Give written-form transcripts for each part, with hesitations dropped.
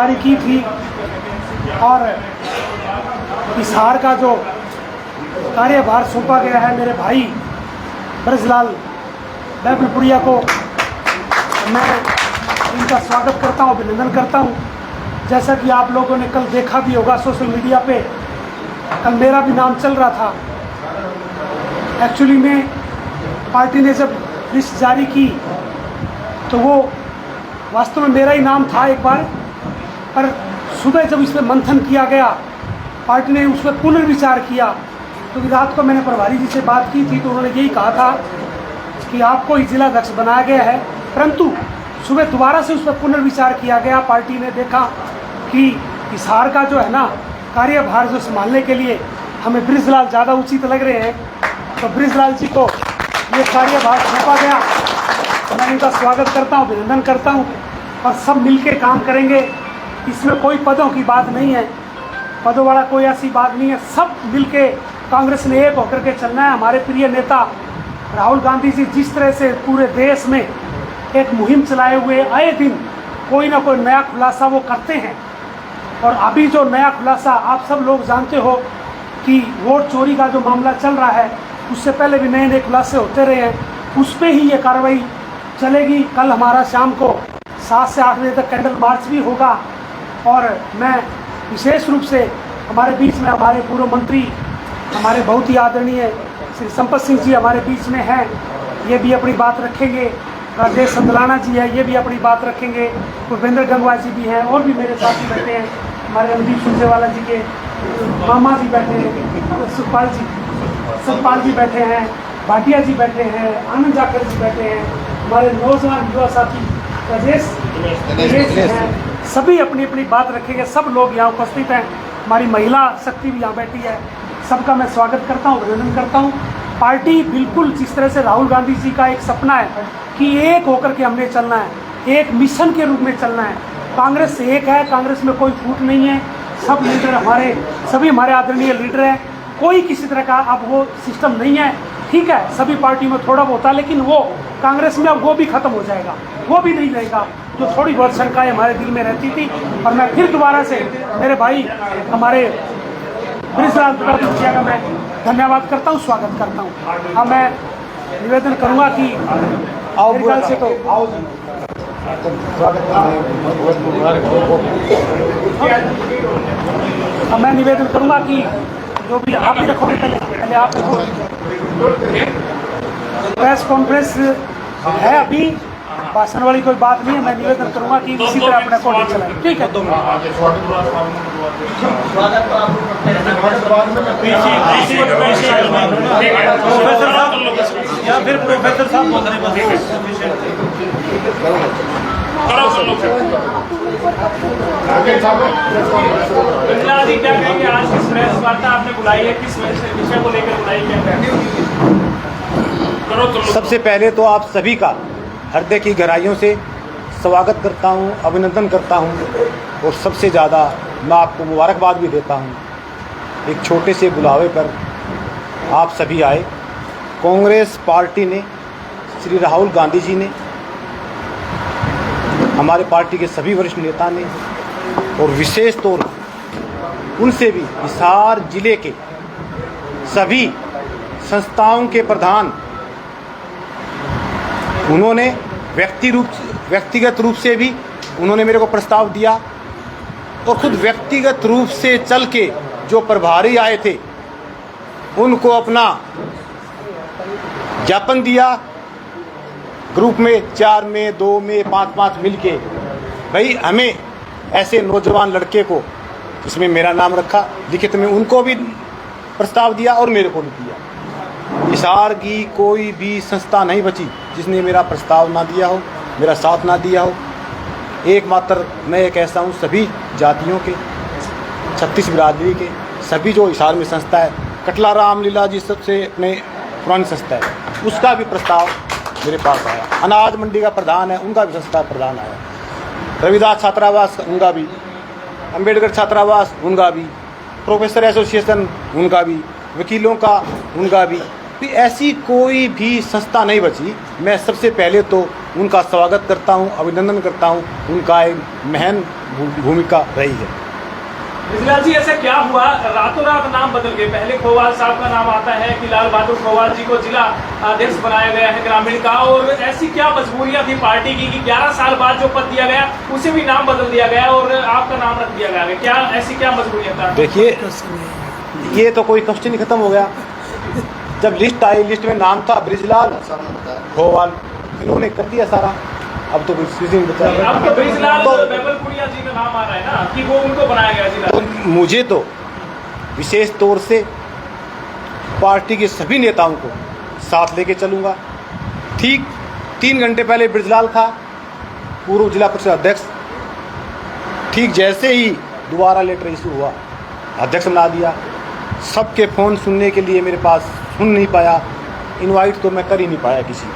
जारी की थी और हिसार का जो कार्यभार सौंपा गया है मेरे भाई ब्रजलाल बैकुलपुरिया को, मैं इनका स्वागत करता हूँ, अभिनंदन करता हूँ। जैसा कि आप लोगों ने कल देखा भी होगा सोशल मीडिया पे, कल मेरा भी नाम चल रहा था। एक्चुअली में पार्टी ने जब लिस्ट जारी की तो वो वास्तव में मेरा ही नाम था एक बार, पर सुबह जब इस पर मंथन किया गया, पार्टी ने उस पर पुनर्विचार किया, तो रात को मैंने प्रभारी जी से बात की थी तो उन्होंने यही कहा था कि आपको ही जिला अध्यक्ष बनाया गया है, परंतु सुबह दोबारा से उस पर पुनर्विचार किया गया। पार्टी ने देखा कि हिसार का जो है ना कार्यभार जो संभालने के लिए हमें ब्रजलाल ज़्यादा उचित लग रहे हैं, तो ब्रजलाल जी को ये कार्यभार सौंपा गया। मैं इनका स्वागत करता हूँ, अभिनंदन करता हूँ और सब मिलके काम करेंगे। इसमें कोई पदों की बात नहीं है, पदों वाला कोई ऐसी बात नहीं है, सब मिलके कांग्रेस ने एक होकर के चलना है। हमारे प्रिय नेता राहुल गांधी जी जिस तरह से पूरे देश में एक मुहिम चलाए हुए आए दिन कोई ना कोई नया खुलासा वो करते हैं, और अभी जो नया खुलासा आप सब लोग जानते हो कि वोट चोरी का जो मामला चल रहा है, उससे पहले भी नए नए खुलासे होते रहे हैं, उस पर ही ये कार्रवाई चलेगी। कल हमारा शाम को 7 से 8 बजे तक कैंडल मार्च भी होगा, और मैं विशेष रूप से हमारे बीच में हमारे पूर्व मंत्री, हमारे बहुत ही आदरणीय श्री संपत सिंह जी हमारे बीच में हैं, ये भी अपनी बात रखेंगे। राजेश संदलाना जी है, ये भी अपनी बात रखेंगे। भूपेंद्र गंगवा जी भी हैं, और भी मेरे साथी बैठे हैं, हमारे अनुदीप सुरजेवाला जी के मामा जी बैठे हैं, सुखपाल जी बैठे हैं, भाटिया जी बैठे हैं, आनंद जाकर जी बैठे हैं, हमारे नौजवान युवा साथी राजेश हैं, सभी अपनी अपनी बात रखेंगे। सब लोग यहाँ उपस्थित हैं, हमारी महिला शक्ति भी यहाँ बैठी है। सबका मैं स्वागत करता हूँ, अभिनंदन करता हूँ। पार्टी बिल्कुल जिस तरह से राहुल गांधी जी का एक सपना है कि एक होकर के हमने चलना है, एक मिशन के रूप में चलना है। कांग्रेस एक है, कांग्रेस में कोई फूट नहीं है, सब लीडर हमारे, सभी हमारे आदरणीय लीडर हैं, कोई किसी तरह का अब वो सिस्टम नहीं है। ठीक है, सभी पार्टियों में थोड़ा बहुत है, लेकिन वो कांग्रेस में अब वो भी खत्म हो जाएगा, वो भी नहीं रहेगा। जो थोड़ी बहुत शंकाएं हमारे दिल में रहती थी, और मैं फिर दोबारा से मेरे भाई हमारे ब्रजलाल बैकुलपुरिया का मैं धन्यवाद करता हूँ, स्वागत करता हूँ। अब मैं निवेदन करूँगा कि मेरे ख्याल से तो अब मैं निवेदन करूँगा कि जो भी आप भी रखोगे, पहले आप रखोगे। प्रेस कॉन्फ्रेंस है अभी, भाषण वाली कोई बात नहीं है। मैं निवेदन करूंगा कि इसी तरह अपने अकॉर्डिंग चलाएं। ठीक है, या फिर प्रोफेसर साहब क्या कहेंगे? आज किस प्रेस वार्ता आपने बुलाई है, किस विषय को लेकर बुलाई है? सबसे पहले तो आप सभी का हृदय की गहराइयों से स्वागत करता हूं, अभिनंदन करता हूं, और सबसे ज़्यादा मैं आपको मुबारकबाद भी देता हूं। एक छोटे से बुलावे पर आप सभी आए। कांग्रेस पार्टी ने, श्री राहुल गांधी जी ने, हमारे पार्टी के सभी वरिष्ठ नेता ने, और विशेष तौर उनसे भी हिसार जिले के सभी संस्थाओं के प्रधान, उन्होंने व्यक्तिगत रूप से भी उन्होंने मेरे को प्रस्ताव दिया, और खुद व्यक्तिगत रूप से चल के जो प्रभारी आए थे उनको अपना ज्ञापन दिया। ग्रुप में 4 में 2 में 5 मिलके, भाई हमें ऐसे नौजवान लड़के को, इसमें मेरा नाम रखा, लिखित में उनको भी प्रस्ताव दिया और मेरे को भी दिया। हिसार की कोई भी संस्था नहीं बची जिसने मेरा प्रस्ताव ना दिया हो, मेरा साथ ना दिया हो। एकमात्र मैं एक ऐसा हूँ, सभी जातियों के, 36 बिरादरी के, सभी जो हिसार में संस्था है, कटला रामलीला जी सबसे अपने पुरानी संस्था है, उसका भी प्रस्ताव मेरे पास आया। अनाज मंडी का प्रधान है, उनका भी संस्था प्रधान आया। रविदास छात्रावास उनका भी, अम्बेडकर छात्रावास उनका भी, प्रोफेसर एसोसिएशन उनका भी, वकीलों का उनका भी। ऐसी कोई भी संस्था नहीं बची। मैं सबसे पहले तो उनका स्वागत करता हूं, अभिनंदन करता हूं। उनका एक महान भूमिका रही है। ब्रिजलाल जी, ऐसा क्या हुआ रातों रात नाम बदल गए? पहले खोवाल साहब का नाम आता है कि लाल बहादुर खोवाल जी को जिला अध्यक्ष बनाया गया है ग्रामीण का, और ऐसी क्या मजबूरियां थी पार्टी की कि 11 साल बाद जो पद दिया गया उसे भी नाम बदल दिया गया और आपका नाम रख दिया गया? क्या ऐसी क्या मजबूरियां था? देखिए, ये तो कोई क्वेश्चन ही खत्म हो गया। जब लिस्ट आई, लिस्ट में नाम था ब्रिजलाल खोवाल, इन्होंने कर दिया सारा। अब तो कुछ चीज़ नहीं बचा। अब तो ब्रिजलाल बेबलपुरिया जी का नाम आ रहा है ना कि वो उनको बनाया गया जिला। तो मुझे तो विशेष तौर से पार्टी के सभी नेताओं को साथ लेके चलूँगा। ठीक 3 घंटे पहले ब्रिजलाल था पूर्व जिला परिषद अध्यक्ष। ठीक जैसे ही दोबारा लेटर इशू हुआ, अध्यक्ष बना दिया। सबके फ़ोन सुनने के लिए मेरे पास सुन नहीं पाया, इनवाइट तो मैं कर ही नहीं पाया किसी।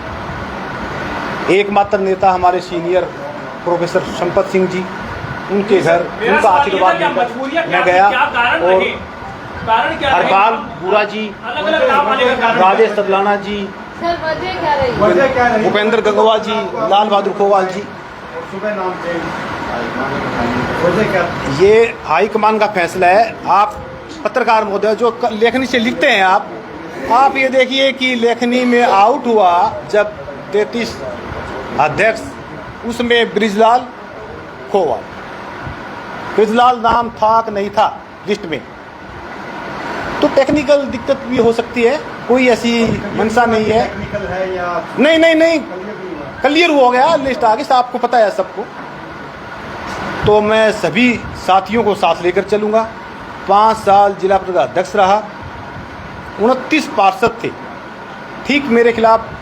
एकमात्र नेता हमारे सीनियर प्रोफेसर संपत सिंह जी, उनके घर उनका आशीर्वाद लेकर मैं गया। और हरपाल बुरा जी, राजेश सदलाना जी, भूपेंद्र गंगवा जी, लाल बहादुर खोवाल जी, ये हाईकमान का फैसला है। आप पत्रकार महोदय जो लेखनी से लिखते हैं, आप ये देखिए कि लेखनी में आउट हुआ जब 33 अध्यक्ष, उसमें ब्रिजलाल खोवाल, ब्रिजलाल नाम था कि नहीं था लिस्ट में, तो टेक्निकल दिक्कत भी हो सकती है, कोई ऐसी मंशा नहीं है। नहीं, क्लियर हो गया, लिस्ट आ गई, आपको पता है सबको। तो मैं सभी साथियों को साथ लेकर चलूँगा। 5 साल जिला परिषद अध्यक्ष रहा, 29 पार्षद थे। ठीक मेरे खिलाफ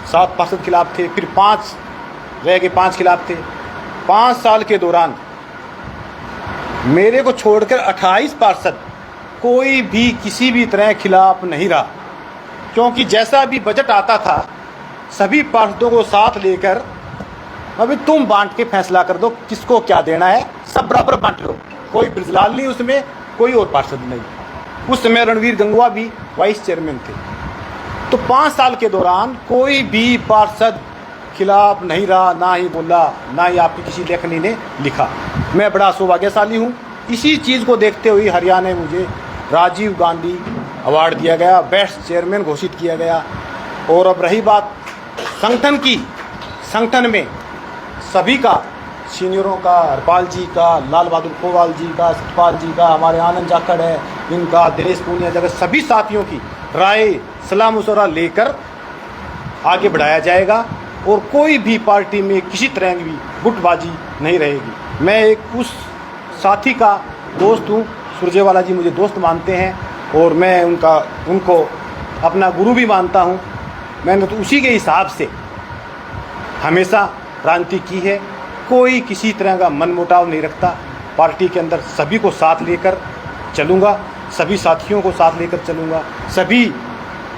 7 पार्षद खिलाफ थे, फिर 5 रह गए, 5 खिलाफ थे। 5 साल के दौरान मेरे को छोड़कर 28 पार्षद कोई भी किसी भी तरह खिलाफ नहीं रहा, क्योंकि जैसा भी बजट आता था सभी पार्षदों को साथ लेकर, अभी तुम बांट के फैसला कर दो किसको क्या देना है, सब बराबर बांट लो। कोई ब्रिजलाल नहीं उसमें, कोई और पार्षद नहीं। उस समय रणवीर गंगवा भी वाइस चेयरमैन थे। तो 5 साल के दौरान कोई भी पार्षद खिलाफ नहीं रहा, ना ही बोला, ना ही आपकी किसी लेखनी ने लिखा। मैं बड़ा सौभाग्यशाली हूँ। इसी चीज़ को देखते हुए हरियाणा में मुझे राजीव गांधी अवार्ड दिया गया, बेस्ट चेयरमैन घोषित किया गया। और अब रही बात संगठन की, संगठन में सभी का, सीनियरों का, हरपाल जी का, लाल बहादुर खोवाल जी का, सतपाल जी का, हमारे आनंद जाखड़ है इनका, दिनेश पूनिया जगह, सभी साथियों की राय सलाह मशवरा लेकर आगे बढ़ाया जाएगा। और कोई भी पार्टी में किसी तरह की भी गुटबाजी नहीं रहेगी। मैं एक उस साथी का दोस्त हूँ, सुरजेवाला जी मुझे दोस्त मानते हैं और मैं उनको अपना गुरु भी मानता हूँ। मैंने तो उसी के हिसाब से हमेशा क्रांति की है। कोई किसी तरह का मनमुटाव नहीं रखता। पार्टी के अंदर सभी को साथ लेकर चलूँगा, सभी साथियों को साथ लेकर चलूँगा, सभी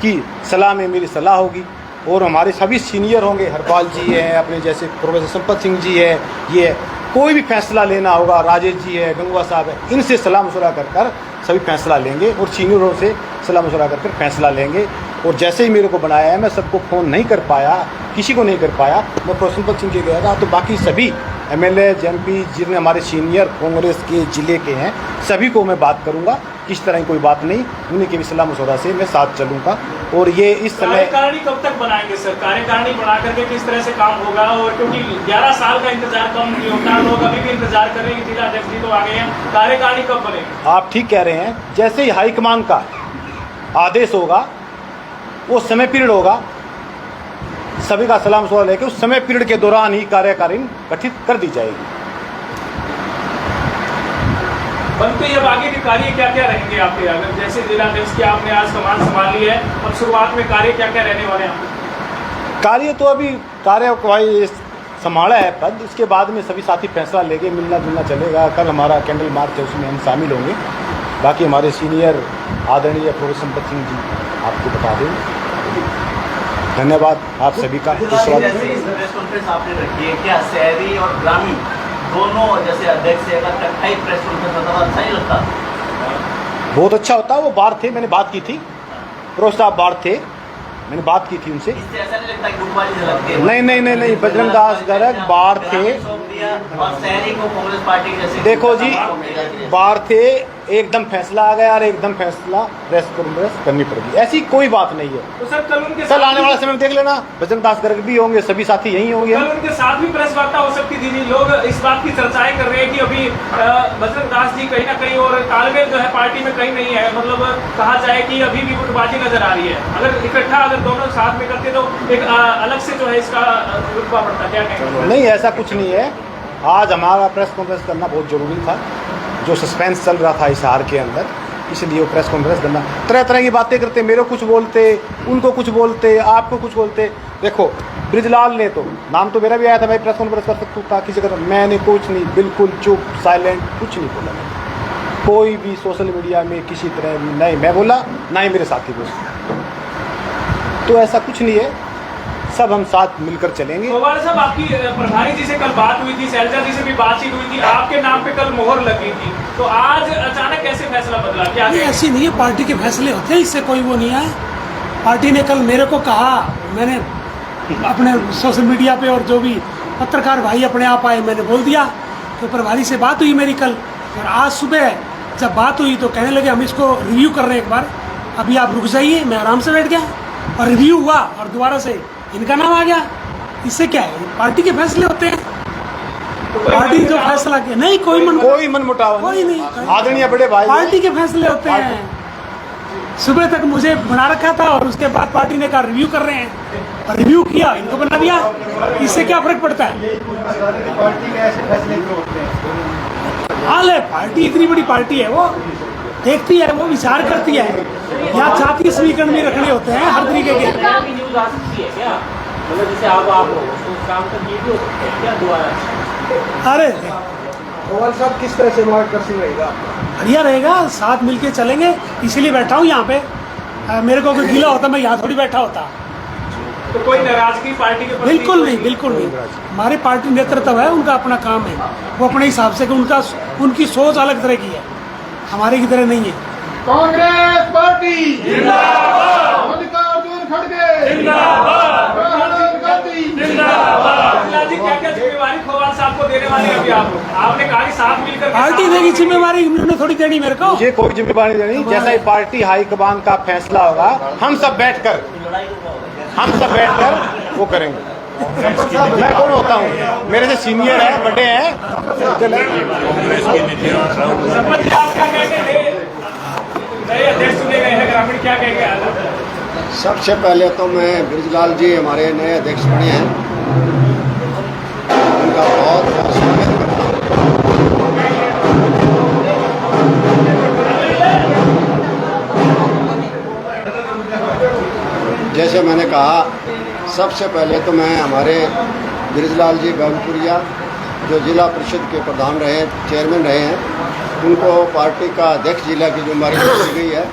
की सलाह में मेरी सलाह होगी। और हमारे सभी सीनियर होंगे, हरपाल जी हैं, अपने जैसे प्रोफेसर संपत सिंह जी है, ये कोई भी फैसला लेना होगा, राजेश जी है, गंगवा साहब है, इनसे सलाह मशवरा कर सभी फैसला लेंगे और सीनियरों से सलाह मशवरा कर फैसला लेंगे। और जैसे ही मेरे को बनाया है, मैं सबको फ़ोन नहीं कर पाया, किसी को नहीं कर पाया, मैं प्रोफेसर संपत सिंह के गया था। तो बाकी सभी MLA MP जितने हमारे सीनियर कांग्रेस के ज़िले के हैं, सभी को मैं बात करूंगा। किस तरह की कोई बात नहीं, उन्हीं के भी सलाह मशवरा से मैं साथ चलूंगा। और ये इस समय कार्यकारिणी कब तक बनाएंगे सर? कार्यकारिणी बना करके किस तरह से काम होगा? और क्योंकि 11 साल का इंतजार कम नहीं होता, लोग अभी भी इंतजार कर रहे हैं, जिला अध्यक्ष जी तो आ गए हैं, कार्यकारिणी कब बनेगी? आप ठीक कह रहे हैं। जैसे ही हाईकमान का आदेश होगा, वो समय पीरियड होगा, सभी का सलाह मशवरा लेके उस समय पीरियड के दौरान ही कार्यकारिणी गठित कर दी जाएगी। बनते ही अब आगे के कार्य क्या क्या रहेंगे आपके? अगर जैसे जिला अध्यक्ष की आपने आज कमान संभाल ली है, अब शुरुआत में कार्य क्या क्या रहने वाले हैं? कार्य तो अभी कार्यवाही संभाला है पद, इसके बाद में सभी साथी फैसला लेंगे, मिलना जुलना चलेगा। कल हमारा कैंडल मार्च है, उसमें हम शामिल होंगे। बाकी हमारे सीनियर आदरणीय प्रोफेसर संपत सिंह जी आपको बता दें। धन्यवाद आप सभी का। प्रेस कॉन्फ्रेंस आपने रखी है, क्या शहरी और ग्रामीण दोनों जैसे अध्यक्ष से अगर इकट्ठा प्रेस कॉन्फ्रेंस होता तो अच्छा ही लगता? बहुत अच्छा होता। वो बाहर थे, मैंने बात की थी, प्रोफेसर साहब बाहर थे, मैंने बात की थी उनसे। इससे ऐसा नहीं लगता कि गुटबाजी से लगती है? नहीं, बजरंग दास गर्ग बाहर थे। सौंप दिया और शहरी को कांग्रेस पार्टी जैसे देखो जी, बाहर थे, एकदम फैसला आ गया और एकदम फैसला प्रेस कॉन्फ्रेंस करनी पड़ेगी, ऐसी कोई बात नहीं है। तो सर कल उनके कल आने वाला समय में देख लेना, बजरंग दास गर्ग भी होंगे, सभी साथी यही होंगे। कल उनके साथ भी प्रेस वार्ता हो सकती थी। लोग इस बात की चर्चाएं कर रहे हैं कि अभी बजरंग दास जी कहीं ना कहीं और तालमेल जो है पार्टी में कहीं नहीं है, मतलब कहा जाए कि अभी भी गुटबाजी नजर आ रही है। अगर इकट्ठा अगर दोनों साथ में करते तो एक अलग से जो है इसका रुतबा बढ़ता। क्या कहेंगे? नहीं, ऐसा कुछ नहीं है। आज हमारा प्रेस कॉन्फ्रेंस करना बहुत ज़रूरी था, जो सस्पेंस चल रहा था हिसार के अंदर, इसलिए वो प्रेस कॉन्फ्रेंस करना। तरह तरह की बातें करते, मेरे को कुछ बोलते, उनको कुछ बोलते, आपको कुछ बोलते। देखो, बृजलाल ने तो नाम तो मेरा भी आया था, मैं प्रेस कॉन्फ्रेंस कर सकता था किसी का, मैंने कुछ नहीं, बिल्कुल चुप साइलेंट, कुछ नहीं बोला मैंने। कोई भी सोशल मीडिया में किसी तरह भी नहीं मैं बोला, ना ही मेरे साथी बोले। तो ऐसा कुछ नहीं है, सब हम साथ मिलकर चलेंगे। गोवाल साहब, आपकी प्रभारी जी से कल बात हुई थी, शैलजा जी से भी बातचीत हुई थी, आपके नाम पे कल मोहर लगी थी, तो आज अचानक कैसे फैसला बदला? क्या नहीं, ऐसी नहीं है, पार्टी के फैसले होते हैं, इससे कोई वो नहीं है। पार्टी ने कल मेरे को कहा, मैंने अपने सोशल मीडिया पे और जो भी पत्रकार भाई अपने आप आए, मैंने बोल दिया। तो प्रभारी से बात हुई मेरी कल, और आज सुबह जब बात हुई तो कहने लगे हम इसको रिव्यू कर रहे हैं एक बार, अभी आप रुक जाइए। मैं आराम से बैठ गया और रिव्यू हुआ और दोबारा से इनका नाम आ गया। इससे क्या है, पार्टी के फैसले होते हैं, पार्टी जो फैसला किया, नहीं कोई मन मुटाव कोई नहीं, आदरणीय बड़े भाई, पार्टी के फैसले होते हैं। सुबह तक मुझे बना रखा था और उसके बाद पार्टी ने कहा रिव्यू कर रहे हैं, और रिव्यू किया, इनको बना दिया। इससे क्या फर्क पड़ता है? पार्टी के ऐसे फैसले क्यों होते हैं? हाल है, पार्टी इतनी बड़ी पार्टी है, वो देखती है, वो विचार करती है। यहाँ 34 समीकरण भी रखने होते हैं हर तरीके के। न्यूज आ सकती है क्या? मतलब जैसे आप हो तो काम कर ये भी हो सकता है क्या दोबारा? अरे गोवाल साहब किस तरह से मार्गदर्शन रहेगा? बढ़िया रहेगा, साथ मिलके चलेंगे, इसीलिए बैठा हूँ यहाँ पे। मेरे को कोई गिला होता मैं यहाँ थोड़ी बैठा होता। तो कोई नाराजगी पार्टी के प्रति? बिल्कुल नहीं, बिल्कुल नहीं। हमारे पार्टी नेतृत्व है, उनका अपना काम है, वो अपने हिसाब से, उनकी सोच अलग तरह की है, हमारे की तरह नहीं है। कांग्रेस पार्टी जिंदाबाद, मल्लिकार्जुन खड़गे जिंदाबाद, राहुल गांधी जिंदाबाद। जी, क्या-क्या जिम्मेवारी खोवाल साहब को देने वाले हैं अभी आप लोग? आपने कहा कि साथ मिलकर पार्टी देगी जिम्मेवारी, उन्होंने थोड़ी देनी मेरे को। मुझे कोई जिम्मेदारी नहीं देनी, जैसा ही पार्टी हाईकमान का फैसला होगा हम सब बैठकर वो करेंगे। मैं कौन होता हूँ, मेरे से सीनियर है, बड़े हैं। आप क्या कहेंगे? नए अध्यक्ष चुने गए हैं ग्रामीण, क्या कहेंगे? सबसे पहले तो मैं बृजलाल जी हमारे नए अध्यक्ष बने हैं, उनका बहुत बहुत स्वागत करता हूँ। जैसे मैंने कहा, सबसे पहले तो मैं हमारे बृजलाल जी बैंगपुरिया, जो जिला परिषद के प्रधान रहे, चेयरमैन रहे हैं, उनको पार्टी का अध्यक्ष जिला की जिम्मेदारी दी गई है,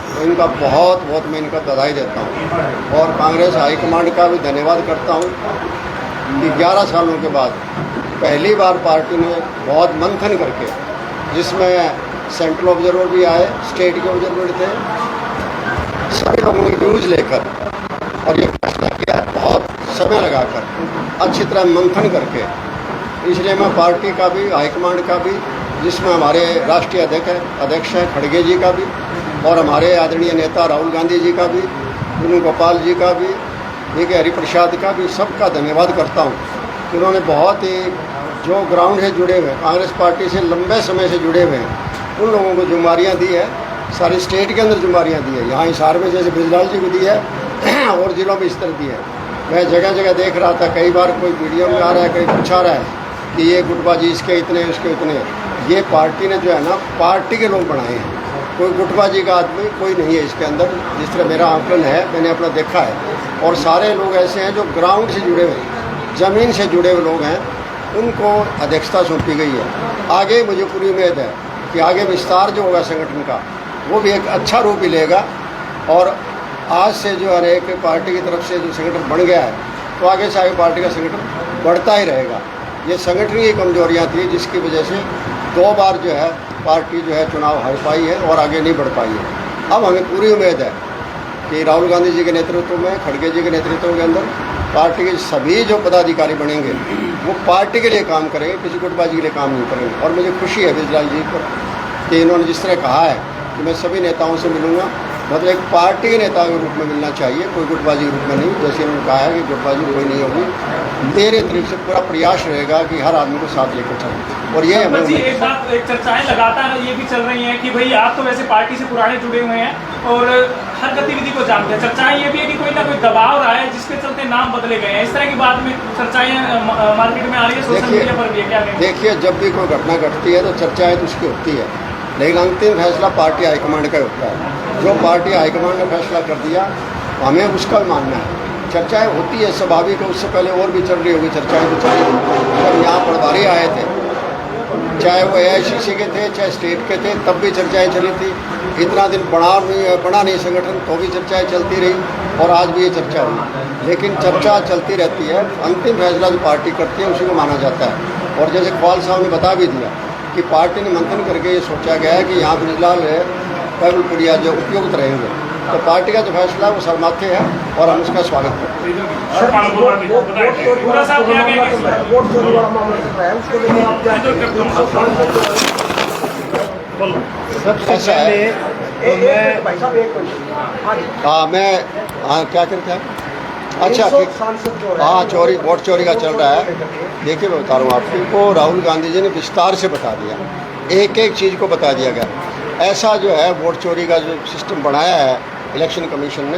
तो इनका बहुत बहुत मैं इनका बधाई देता हूँ। और कांग्रेस हाईकमांड का भी धन्यवाद करता हूँ कि 11 सालों के बाद पहली बार पार्टी ने बहुत मंथन करके, जिसमें सेंट्रल ऑब्जर्वर भी आए, स्टेट के ऑब्जर्वर थे, सभी लोगों की न्यूज़ लेकर और ये फैसला किया, बहुत समय लगाकर अच्छी तरह मंथन करके। इसलिए मैं पार्टी का भी, हाईकमांड का भी, जिसमें हमारे राष्ट्रीय अध्यक्ष हैं खड़गे जी का भी, और हमारे आदरणीय नेता राहुल गांधी जी का भी, वेणुगोपाल जी का भी, देखिए हरिप्रसाद का भी, सबका धन्यवाद करता हूँ कि उन्होंने बहुत ही, जो ग्राउंड से जुड़े हुए, कांग्रेस पार्टी से लंबे समय से जुड़े हुए हैं, उन लोगों को जिम्मेदारियाँ दी है, सारी स्टेट के अंदर जिम्मेदारियाँ दी है। यहाँ हिसार में जैसे बृजलाल जी को दी है और जिलों में इस तरह दी है। मैं जगह जगह देख रहा था, कई बार कोई वीडियो में आ रहा है, कहीं पूछा रहा है कि ये गुटबाजी इसके इतने, उसके इतने। ये पार्टी ने जो है ना, पार्टी के लोग बनाए हैं, कोई गुटबाजी का आदमी कोई नहीं है इसके अंदर, जिस तरह मेरा आंकलन है, मैंने अपना देखा है। और सारे लोग ऐसे हैं जो ग्राउंड से जुड़े हुए, ज़मीन से जुड़े हुए लोग हैं, उनको अध्यक्षता सौंपी गई है। आगे मुझे पूरी उम्मीद है कि आगे विस्तार जो होगा संगठन का, वो भी एक अच्छा रूप ही लेगा। और आज से जो हर एक पार्टी की तरफ से जो संगठन बन गया है, तो आगे से आगे पार्टी का संगठन बढ़ता ही रहेगा। ये संगठन की कमजोरियाँ थी, जिसकी वजह से 2 बार जो है पार्टी जो है चुनाव हार पाई है और आगे नहीं बढ़ पाई है। अब हमें पूरी उम्मीद है कि राहुल गांधी जी के नेतृत्व में, खड़गे जी के नेतृत्व के अंदर पार्टी के सभी जो पदाधिकारी बनेंगे वो पार्टी के लिए काम करेंगे, किसी गुटबाजी के लिए काम नहीं करेंगे। और मुझे खुशी है ब्रिजलाल जी पर कि इन्होंने जिस तरह कहा है कि मैं सभी नेताओं से मिलूंगा, मतलब एक पार्टी के नेता के रूप में मिलना चाहिए, कोई गुटबाजी के रूप में नहीं। जैसे उन्होंने कहा है कि गुटबाजी कोई नहीं होगी, मेरे तरफ से पूरा प्रयास रहेगा कि हर आदमी को साथ लेकर चलें। और ये हमें जी एक बात, एक चर्चाएं लगातार ये भी चल रही हैं कि भाई आप तो वैसे पार्टी से पुराने जुड़े हुए हैं और हर गतिविधि को जानते हैं। चर्चाएं ये भी है कि कोई ना कोई दबाव रहा है जिसके चलते नाम बदले गए हैं, इस तरह की बात में चर्चाएं मार्केट में आ रही है, सोशल मीडिया पर भी है, क्या कहें? देखिए, जब भी कोई घटना घटती है तो चर्चाएं तो उसकी होती है, लेकिन अंतिम फैसला पार्टी हाईकमांड का होता है। जो पार्टी हाईकमांड ने फैसला कर दिया हमें उसका भी मानना है। चर्चाएं होती है, स्वाभाविक है, उससे पहले और भी चल रही होगी चर्चाएं। तो चली जब यहाँ प्रभारी आए थे, चाहे वो AICC के थे चाहे स्टेट के थे, तब भी चर्चाएं चली थी। इतना दिन बना नहीं संगठन तो भी चर्चाएं चलती रही और आज भी ये चर्चा हुई। लेकिन चर्चा चलती रहती है, अंतिम फैसला जो पार्टी करती है उसी को माना जाता है। और जैसे कौल साहब ने बता भी दिया कि पार्टी ने मंथन करके ये सोचा गया है कि यहाँ ब्रिजलाल बैबलपुरिया जो उपयुक्त रहेंगे, तो पार्टी का जो फैसला है वो सर्वमान्य है और हम उसका स्वागत करते हैं। ऐसा है क्या करते हैं? अच्छा, हाँ, चोरी, वोट चोरी का चल रहा है। देखिए, मैं बता रहा हूँ आपको, राहुल गांधी जी ने विस्तार से बता दिया, एक एक चीज़ को बता दिया गया। ऐसा जो है वोट चोरी का जो सिस्टम बनाया है इलेक्शन कमीशन ने,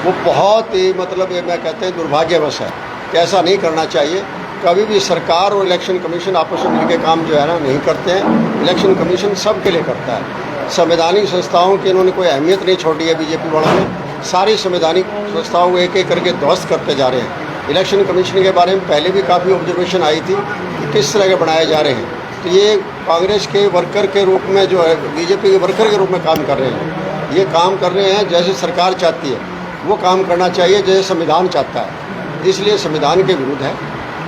वो बहुत ही मतलब ये मैं कहते हैं दुर्भाग्यवश है कि ऐसा नहीं करना चाहिए। कभी भी सरकार और इलेक्शन कमीशन आपस में मिलकर काम जो है ना नहीं करते हैं। इलेक्शन कमीशन सब के लिए करता है। संवैधानिक संस्थाओं की इन्होंने कोई अहमियत नहीं छोड़ी है बीजेपी वालों ने। सारी संवैधानिक संस्थाओं को एक एक करके ध्वस्त करते जा रहे हैं। इलेक्शन कमीशन के बारे में पहले भी काफ़ी ऑब्जर्वेशन आई थी कि किस तरह के बनाए जा रहे हैं। तो ये कांग्रेस के वर्कर के रूप में जो है, बीजेपी के वर्कर के रूप में काम कर रहे हैं। ये काम कर रहे हैं जैसे सरकार चाहती है वो काम करना चाहिए, जैसे संविधान चाहता है। इसलिए संविधान के विरुद्ध है।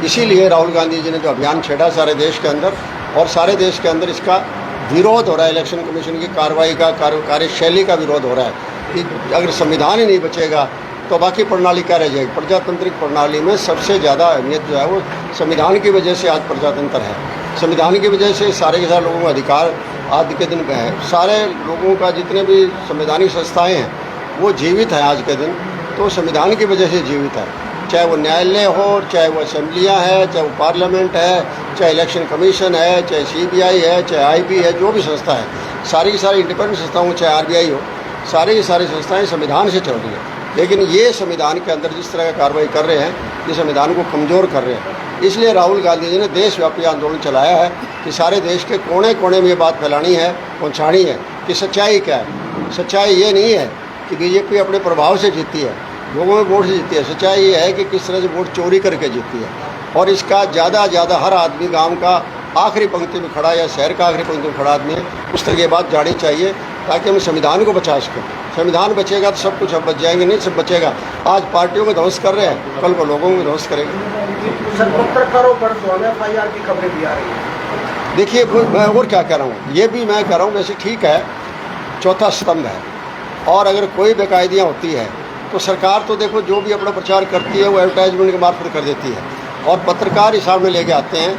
इसीलिए राहुल गांधी जी ने जो अभियान छेड़ा सारे देश के अंदर, और सारे देश के अंदर इसका विरोध हो रहा है। इलेक्शन कमीशन की कार्रवाई का, कार्यशैली का विरोध हो रहा है कि अगर संविधान ही नहीं बचेगा तो बाकी प्रणाली क्या रह जाएगी। प्रजातांत्रिक प्रणाली में सबसे ज़्यादा अहमियत जो है वो संविधान की वजह से आज प्रजातंत्र है। संविधान की वजह से सारे के सारे लोगों का अधिकार आज के दिन पे है। सारे लोगों का जितने भी संवैधानिक संस्थाएं हैं वो जीवित हैं आज के दिन, तो संविधान की वजह से जीवित है। चाहे वो न्यायालय हो, चाहे वो असेंबलियाँ हैं, चाहे वो पार्लियामेंट है, चाहे इलेक्शन कमीशन है, चाहे CBI है, चाहे IB है, जो भी संस्था है, सारी की सारी इंडिपेंडेंट संस्थाओं, चाहे RBI हो, सारी की सारी संस्थाएँ संविधान से चल रही है। लेकिन ये संविधान के अंदर जिस तरह का कार्रवाई कर रहे हैं, ये संविधान को कमज़ोर कर रहे हैं। इसलिए राहुल गांधी जी ने देशव्यापी आंदोलन चलाया है कि सारे देश के कोने कोने में ये बात फैलानी है, पहुंचानी है कि सच्चाई क्या है। सच्चाई ये नहीं है कि बीजेपी अपने प्रभाव से जीती है, लोगों में वोट से जीती है। सच्चाई ये है कि किस तरह से वोट चोरी करके जीती है। और इसका ज़्यादा हर आदमी गाँव का आखिरी पंक्ति में खड़ा या शहर का आखिरी पंक्ति में खड़ा आदमी है, उस तरह की बात जानी चाहिए ताकि हम संविधान को बचा सकें। संविधान बचेगा तो सब कुछ हम बच जाएंगे, नहीं सब बचेगा। आज पार्टियों में ध्वंस कर रहे हैं, कल को लोगों में ध्वंस करेंगे। सर, पत्रकारों पर FIR की खबरें भी आ रही हैं। देखिए, मैं और क्या कह रहा हूँ, ये भी मैं कह रहा हूँ वैसे ठीक है, चौथा स्तंभ है। और अगर कोई बेकायदियाँ होती है तो सरकार तो देखो जो भी अपना प्रचार करती है वो एडवर्टाइजमेंट के मार्फत कर देती है, और पत्रकार ही सामने लेके आते हैं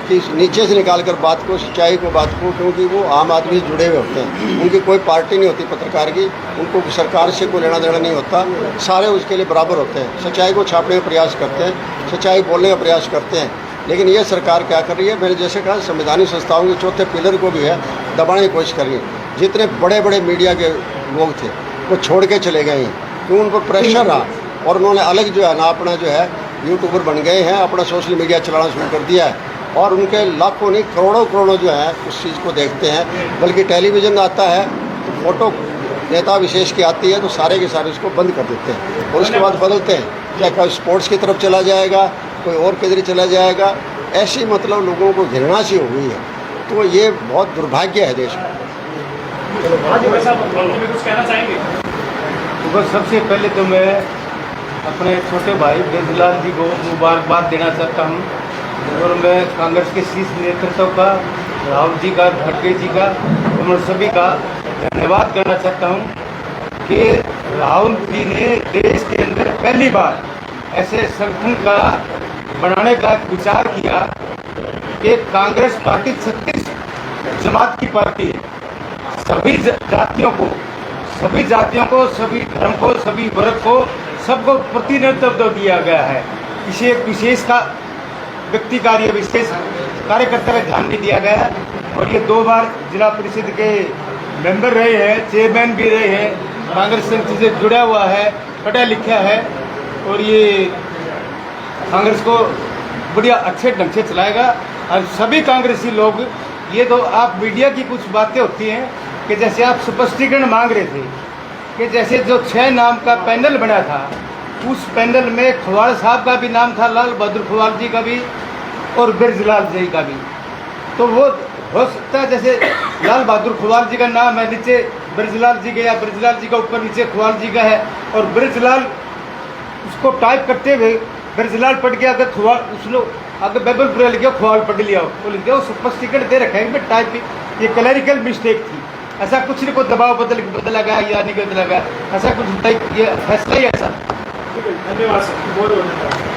कि नीचे से निकाल कर बात को, सच्चाई को, बात को, क्योंकि वो आम आदमी से जुड़े हुए होते हैं। उनकी कोई पार्टी नहीं होती पत्रकार की, उनको सरकार से कोई लेना देना नहीं होता, सारे उसके लिए बराबर होते हैं। सच्चाई को छापने का प्रयास करते हैं, सच्चाई बोलने का प्रयास करते हैं। लेकिन ये सरकार क्या कर रही है, मैंने जैसे कहा, संवैधानिक संस्थाओं के चौथे पिलर को भी है दबाने की कोशिश कर रही है। जितने बड़े बड़े मीडिया के लोग थे वो छोड़ के चले गए हैं, क्यों उन पर प्रेशर रहा, और उन्होंने अलग जो है ना अपना जो है यूट्यूबर बन गए हैं, अपना सोशल मीडिया चलाना शुरू कर दिया है। और उनके लाखों नहीं करोड़ों जो है उस चीज़ को देखते हैं। बल्कि टेलीविज़न आता है तो फोटो नेता विशेष की आती है तो सारे के सारे उसको बंद कर देते हैं और उसके बाद बदलते हैं। क्या कोई स्पोर्ट्स की तरफ चला जाएगा, कोई और किधर चला जाएगा, ऐसी मतलब लोगों को घृणा सी हो गई है। तो ये बहुत दुर्भाग्य है देश में। कुछ कहना चाहेंगे? तो बस सबसे पहले तो मैं अपने छोटे भाई ब्रिजलाल जी को मुबारकबाद देना चाहता हूँ, और मैं कांग्रेस के शीर्ष नेतृत्व का, राहुल जी का, खड़गे जी का, और सभी का धन्यवाद करना चाहता हूँ। कि राहुल जी ने देश के अंदर पहली बार ऐसे संगठन का बनाने का विचार किया कि कांग्रेस पार्टी 36 जमात की पार्टी है। सभी जातियों को, सभी धर्म को, सभी वर्ग को, सबको प्रतिनिधित्व दिया गया है। इसे एक विशेष का व्यक्ति कार्य, विशेष कार्यकर्ता का ध्यान नहीं दिया गया है। और ये 2 बार जिला परिषद के मेंबर रहे हैं, चेयरमैन भी रहे हैं, कांग्रेस संगठन से जुड़ा हुआ है, पढ़ा लिखा है और ये कांग्रेस को बढ़िया अच्छे ढंग से चलाएगा। और सभी कांग्रेसी लोग, ये तो आप मीडिया की कुछ बातें होती हैं कि जैसे आप स्पष्टीकरण मांग रहे थे कि जैसे जो 6 नाम का पैनल बना था, उस पैनल में खवाड़ साहब का भी नाम था, लाल बहादुर खवाड़ जी का भी और ब्रजलाल जी का भी। तो वो हो सकता है जैसे लाल बहादुर खवाड़ जी का नाम है, नीचे ब्रजलाल जी गया, ब्रजलाल जी का ऊपर नीचे खवाड़ जी का है, और ब्रजलाल उसको टाइप करते हुए ब्रजलाल पढ़ गया, अगर खवाड़ उसने अगर बैबलपुरा लिख गया, खवाड़ पढ़ लिया, वो लिख दिया, वो स्पष्टीकरण दे रखा है टाइप, ये क्लरिकल मिस्टेक थी। ऐसा कुछ नहीं, कोई दबाव बदला गया या नहीं बदला गया, ऐसा कुछ ये फैसला ही ऐसा। धन्यवाद सर, बहुत बहुत धन्यवाद।